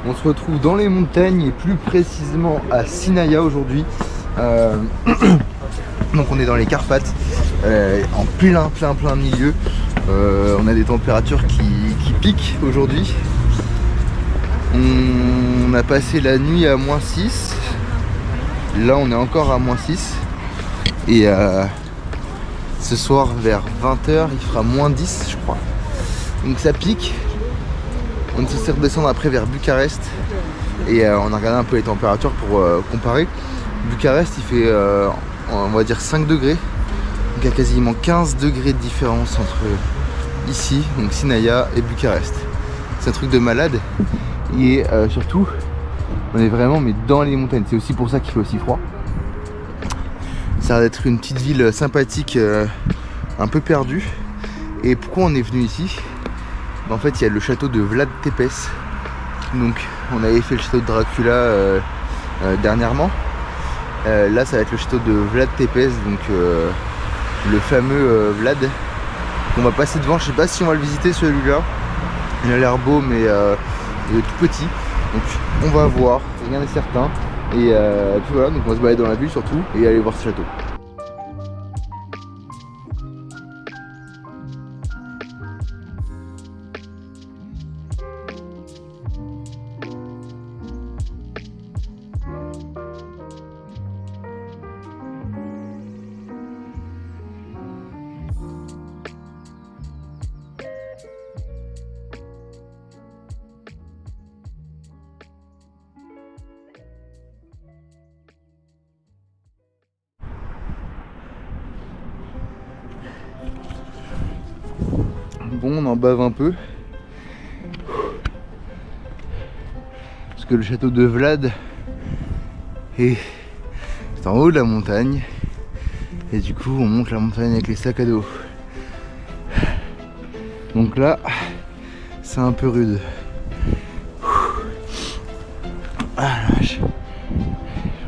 On se retrouve dans les montagnes et plus précisément à Sinaia aujourd'hui. Donc on est dans les Carpates, en plein milieu. On a des températures qui piquent aujourd'hui. On a passé la nuit à -6. Là on est encore à -6. Et ce soir vers 20 h il fera -10 je crois. Donc ça pique. On essaie de redescendre après vers Bucarest. Et on a regardé un peu les températures pour comparer. Bucarest il fait on va dire 5 degrés. Donc il y a quasiment 15 degrés de différence entre ici, donc Sinaia et Bucarest. C'est un truc de malade. Et surtout, on est vraiment dans les montagnes. C'est aussi pour ça qu'il fait aussi froid. Ça a l'air d'être une petite ville sympathique, un peu perdue. Et pourquoi on est venu ici? En fait, il y a le château de Vlad Tepes. Donc, on avait fait le château de Dracula dernièrement. Là, ça va être le château de Vlad Tepes, donc le fameux Vlad. On va passer devant. Je sais pas si on va le visiter celui-là. Il a l'air beau, mais il est tout petit. Donc, on va voir. Rien n'est certain. Et puis voilà. Donc, on va se balader dans la ville surtout et aller voir ce château. Bon, on en bave un peu. Parce que le château de Vlad est en haut de la montagne. Et du coup, on monte la montagne avec les sacs à dos. Donc là, c'est un peu rude. Ah la vache.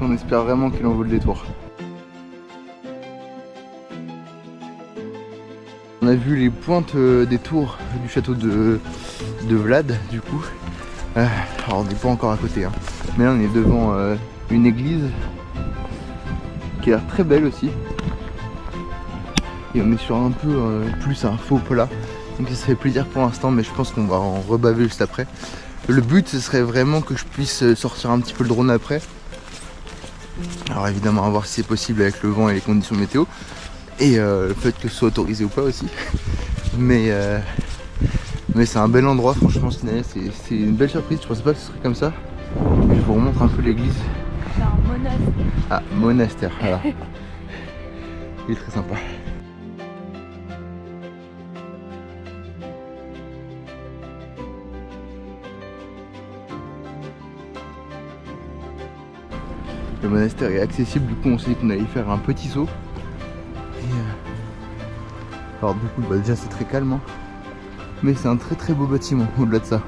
On espère vraiment qu'il en vaut le détour. On a vu les pointes des tours du château de Vlad du coup. Alors on n'est pas encore à côté hein. Mais là on est devant une église qui a l'air très belle aussi. Et on est sur un peu plus un faux plat. Donc ça fait plaisir pour l'instant, mais je pense qu'on va en rebaver juste après. Le but ce serait vraiment que je puisse sortir un petit peu le drone après. Alors évidemment à voir si c'est possible avec le vent et les conditions météo. Et le fait que ce soit autorisé ou pas aussi. Mais c'est un bel endroit, franchement. C'est une belle surprise. Je pensais pas que ce serait comme ça. Je vous remontre un peu l'église. C'est un monastère. Ah, monastère, voilà. Il est très sympa. Le monastère est accessible, du coup on s'est dit qu'on allait faire un petit saut. Alors du coup déjà c'est très calme hein. Mais c'est un très beau bâtiment au-delà de ça.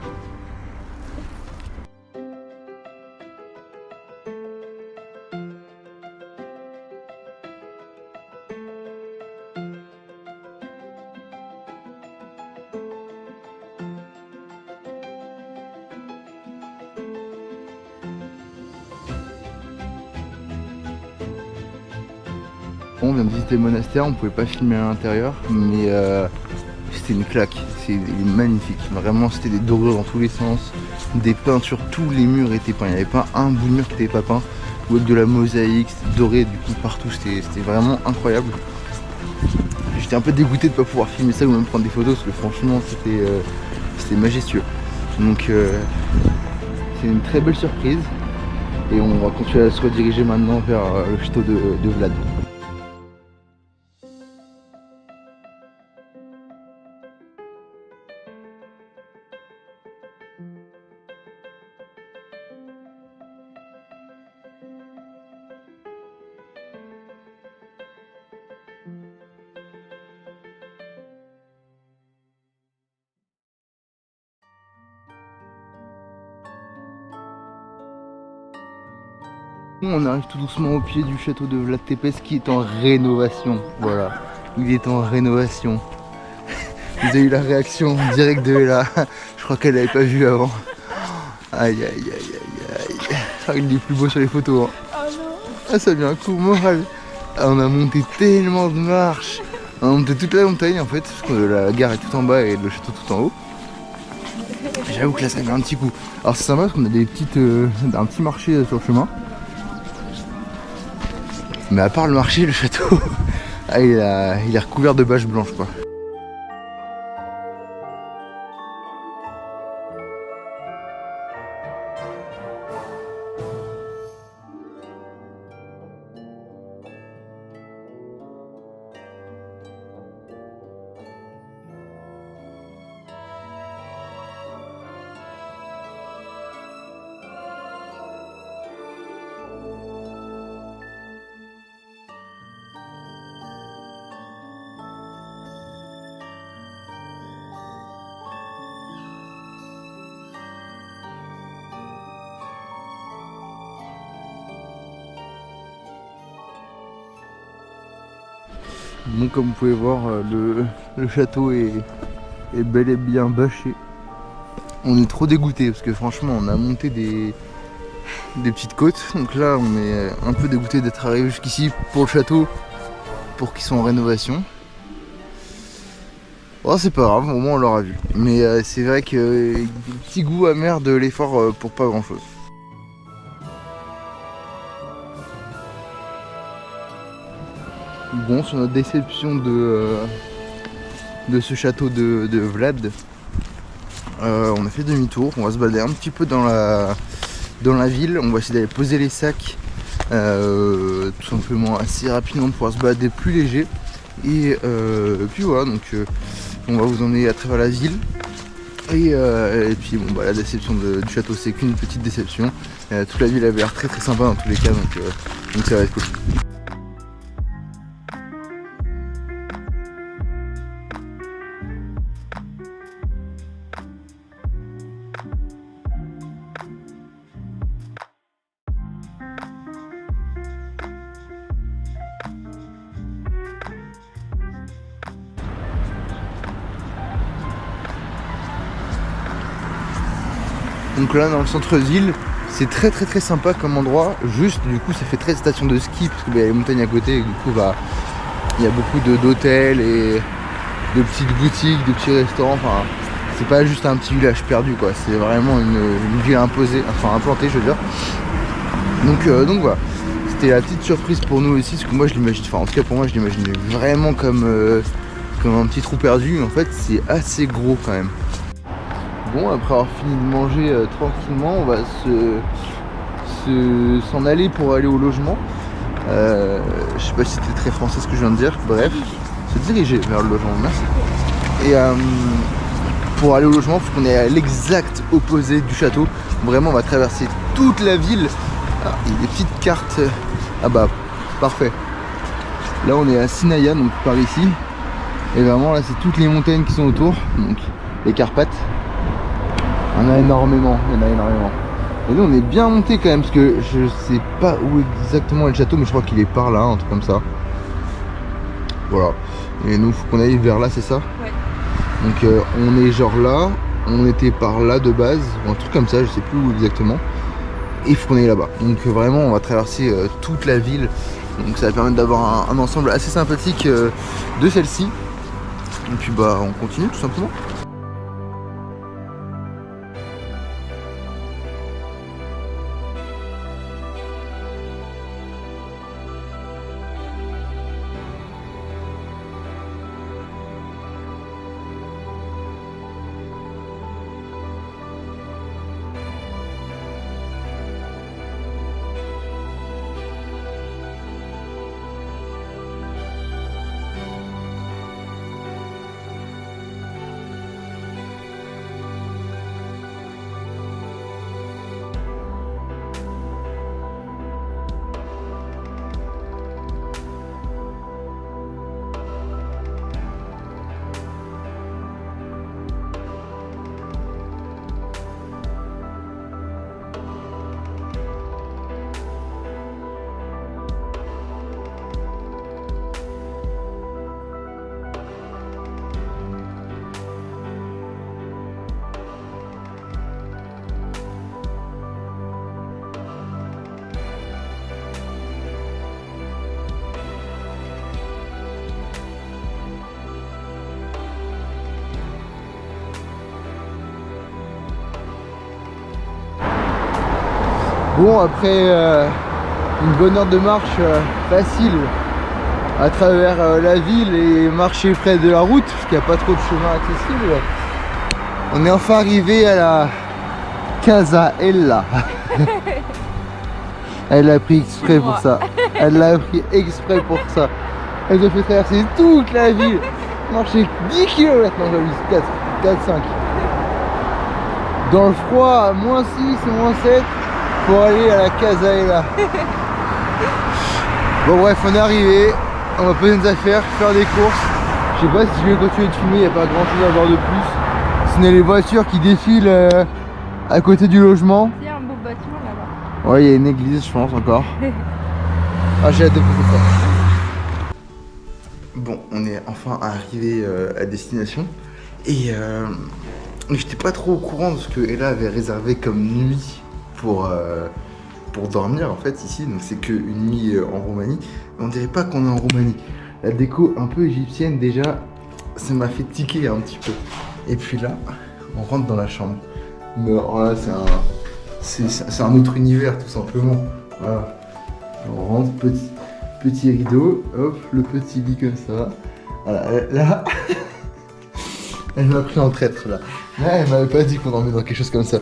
On vient de visiter le monastère, on pouvait pas filmer à l'intérieur, mais c'était une claque, il est magnifique, vraiment c'était des dorures dans tous les sens, des peintures, tous les murs étaient peints, il n'y avait pas un bout de mur qui n'était pas peint, ou avec de la mosaïque, c'était doré du coup partout, c'était vraiment incroyable. J'étais un peu dégoûté de ne pas pouvoir filmer ça ou même prendre des photos parce que franchement c'était majestueux. Donc c'est une très belle surprise et on va continuer à se rediriger maintenant vers le château de Vlad. On arrive tout doucement au pied du château de Vlad Tepes qui est en rénovation. Voilà, il est en rénovation. Vous avez eu la réaction directe de Ella. Je crois qu'elle n'avait pas vu avant. Aïe aïe aïe aïe aïe. Ah, il est plus beau sur les photos. Hein. Oh non. Ah, ça devient un coup moral. Ah, on a monté tellement de marches. On a monté toute la montagne en fait, parce que la gare est tout en bas et le château tout en haut. J'avoue que là ça fait un petit coup. Alors c'est sympa parce qu'on a des petites, un petit marché sur le chemin. Mais à part le marché, le château, ah, il est recouvert de bâches blanches quoi. Bon, comme vous pouvez voir, le château est bel et bien bâché. On est trop dégoûté parce que franchement on a monté des petites côtes. Donc là on est un peu dégoûté d'être arrivé jusqu'ici pour le château, pour qu'ils soient en rénovation. Oh, c'est pas grave, au moins on l'aura vu. Mais c'est vrai que petit goût amer de l'effort pour pas grand chose. Bon, sur notre déception de ce château de Vlad, on a fait demi-tour. On va se balader un petit peu dans la ville. On va essayer d'aller poser les sacs tout simplement assez rapidement pour pouvoir se balader plus léger. Et puis voilà, donc on va vous emmener à travers la ville. Et puis bon, bah, la déception du château, c'est qu'une petite déception. Toute la ville avait l'air très très sympa dans tous les cas, donc ça va être cool. Donc là dans le centre-ville, c'est très sympa comme endroit. Juste du coup ça fait très station de ski parce qu'il y a les montagnes à côté et du coup bah il y a beaucoup d'hôtels et de petites boutiques, de petits restaurants. Enfin c'est pas juste un petit village perdu quoi, c'est vraiment une ville imposée, enfin implantée je veux dire. Donc voilà. C'était la petite surprise pour nous aussi, parce que moi je l'imagine, enfin en tout cas pour moi je l'imaginais vraiment comme un petit trou perdu. En fait c'est assez gros quand même. Bon, après avoir fini de manger tranquillement, on va s'en aller pour aller au logement. Je sais pas si c'était très français ce que je viens de dire, bref, se diriger vers le logement, merci. Et pour aller au logement, il faut qu'on est à l'exact opposé du château. Vraiment, on va traverser toute la ville. Ah, il y a des petites cartes. Ah bah, parfait. Là, on est à Sinaia, donc par ici. Et vraiment, là, c'est toutes les montagnes qui sont autour, donc les Carpates. Il y en a énormément, Et nous on est bien monté quand même parce que je sais pas où exactement est le château, mais je crois qu'il est par là, un truc comme ça. Voilà. Et nous faut qu'on aille vers là, c'est ça? Ouais. Donc on est genre là, on était par là de base, ou un truc comme ça, je sais plus où exactement. Et il faut qu'on aille là-bas. Donc vraiment on va traverser toute la ville. Donc ça va permettre d'avoir un ensemble assez sympathique de celle-ci. Et puis bah on continue tout simplement. Bon, après une bonne heure de marche facile à travers la ville et marcher près de la route, parce qu'il n'y a pas trop de chemin accessible, on est enfin arrivé à la Casa Ella. Elle l'a pris exprès pour ça. Elle l'a pris exprès pour ça. Elle nous a fait traverser toute la ville. Marcher 10 km, non j'abuse, 4-5. Dans le froid, à -6 et -7, pour aller à la Casa Ella. Bon bref, on est arrivé. On va poser nos affaires, faire des courses. Je sais pas si je vais continuer de filmer, il n'y a pas grand chose à voir de plus. Ce n'est les voitures qui défilent à côté du logement. Il y a un beau bâtiment là-bas. Ouais, il y a une église, je pense, encore. Ah, j'ai hâte de poser ça. Bon, on est enfin arrivé à destination. Et j'étais pas trop au courant de ce que Ella avait réservé comme nuit pour dormir en fait ici. Donc c'est qu'une nuit en Roumanie. On dirait pas qu'on est en Roumanie. La déco un peu égyptienne déjà, ça m'a fait tiquer un petit peu. Et puis là, on rentre dans la chambre. Mais alors là, c'est un autre univers tout simplement. Voilà. On rentre, petit rideau, hop, le petit lit comme ça. Voilà, là, elle m'a pris en traître là. Là, elle m'avait pas dit qu'on dormait dans quelque chose comme ça.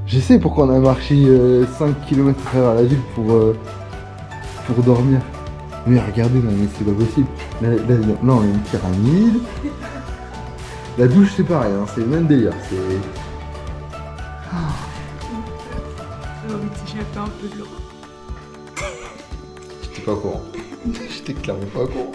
Je sais pourquoi on a marché 5 km à travers la ville pour dormir. Mais regardez, non mais c'est pas possible. Là, on a une pyramide. La douche c'est pareil, hein, c'est le même délire. C'est... J'ai fait un peu de l'eau. J'étais pas au courant. J'étais clairement pas au courant.